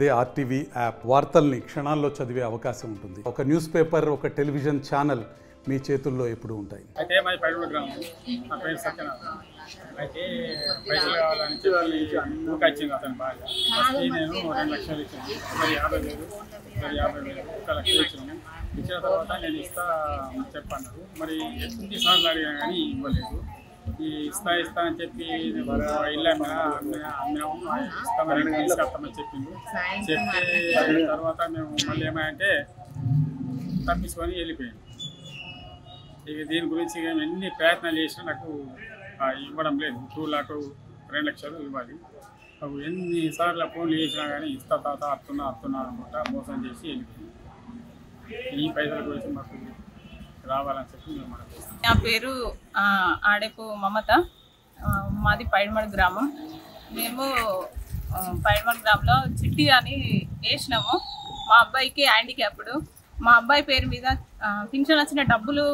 అదే RTV app వార్తల్ని క్షణాల్లో చదివే అవకాశం ఉంటుంది. ఒక న్యూస్ పేపర్, ఒక టెలివిజన్ ఛానల్ మీ చేతుల్లో ఎప్పుడు ఉంటాయి. అయితే మా పైరుల గ్రామం, నా పేరు సత్యనారాయణ. అయితే పైసలు కావాలని చెప్పి ఊకొచ్చింది అతను బాగా. ఫస్ట్ నేను 2 లక్షలు ఇచ్చాను, 50,000, 50,000, 1 లక్ష ఇచ్చాను. ఇచ్చిన తర్వాత నేను ఇస్తా చెప్పన్నారు. మరి ఎన్ని సార్లు అడిగాను కానీ ఇవ్వలేదు. ఈ ఇస్తా అని చెప్పి ఇల్లు అమ్మాము, ఇస్తామని తీసుకొస్తామని చెప్పింది. చెప్పి తర్వాత మేము మళ్ళీ ఏమంటే తప్పించుకొని వెళ్ళిపోయాము. ఇక దీని గురించి ఎన్ని ప్రయత్నాలు చేసినా నాకు ఇవ్వడం లేదు. 2 లక్షలు ఇవ్వాలి. అవి ఎన్నిసార్లు ఫోన్లు చేసినా కానీ ఇస్తా తాత అత్తున్నా అనుకుంటా మోసం చేసి వెళ్ళిపోయింది. ఈ పైసల గురించి మాకు రావాలని చెప్పి మేము అనుకుంటున్నాం. నా పేరు ఆడేపు మమత. మాది పైడిమడి గ్రామం. మేము పైడిమడి గ్రామంలో చిట్టి అని వేసినాము. మా అబ్బాయికి హ్యాండిక్యాప్డ్. మా అబ్బాయి పేరు మీద పింఛన్ వచ్చిన డబ్బులు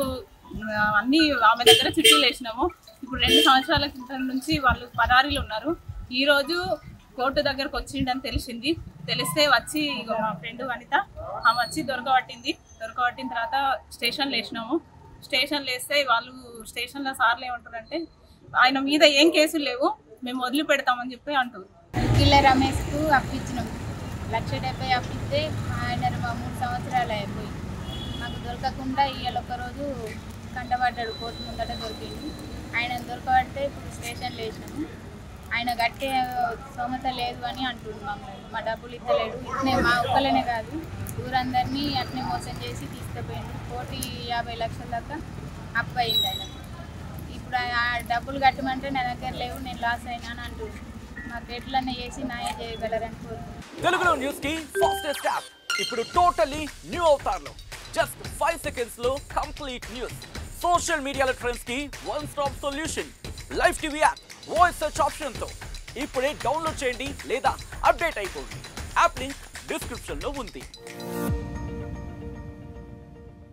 అన్నీ ఆమె దగ్గర చిట్టీలు వేసినాము. ఇప్పుడు 2 సంవత్సరాల క్రితం నుంచి వాళ్ళు పరారీలు ఉన్నారు. ఈరోజు కోర్టు దగ్గరకు వచ్చిండని తెలిస్తే వచ్చి మా ఫ్రెండ్ వనిత ఆమె వచ్చి దొరకబట్టిన తర్వాత స్టేషన్లో వేసినాము. స్టేషన్లో వేస్తే వాళ్ళు స్టేషన్లో సార్లు ఏమంటారంటే ఆయన మీద ఏం కేసులు లేవు, మేము వదిలిపెడతామని చెప్పి అంటారు. కిల్ల రమేష్కు అప్పించినాము. 1,70,000 అప్పిస్తే ఆయన 3 సంవత్సరాలు అయిపోయి మాకు దొరకకుండా ఇవాళ ఒకరోజు కంటపడ్డాడు. కోర్టు ముందట దొరికింది. ఆయన దొరకబడితే ఇప్పుడు స్టేషన్లో వేసినాము. ఆయన గట్టే స్తోమత లేదు అని అంటున్నాం. మా డబ్బులు ఇస్తలేడు. ఇట్నే మా ఒక్కలనే కాదు, ఊరందరినీ అట్నే మోసం చేసి తీసుకుపోయింది. 1,50,000 లక్షల దాకా అప్పు అయింది ఆయన. ఇప్పుడు ఆ డబ్బులు కట్టమంటే నా దగ్గర లేవు, నేను లాస్ అయినా అని అంటున్నాను. మాకు ఎట్లనే చేసి న్యాయం చేయగలరని కోరుతున్నాను. తెలుగులో న్యూస్ కి ఫాస్టెస్ట్ యాప్ ఇప్పుడు టోటల్లీ న్యూ అవతార్లో జస్ట్ 5 సెకండ్స్ లో కంప్లీట్ న్యూస్. సోషల్ మీడియాలో ట్రెండ్స్ కి one stop solution. Live TV app voice search option తో ఇప్పుడే డౌన్లోడ్ చేయండి లేదా అప్డేట్ అయిపోండి. యాప్ లింక్ డిస్క్రిప్షన్ లో ఉంది.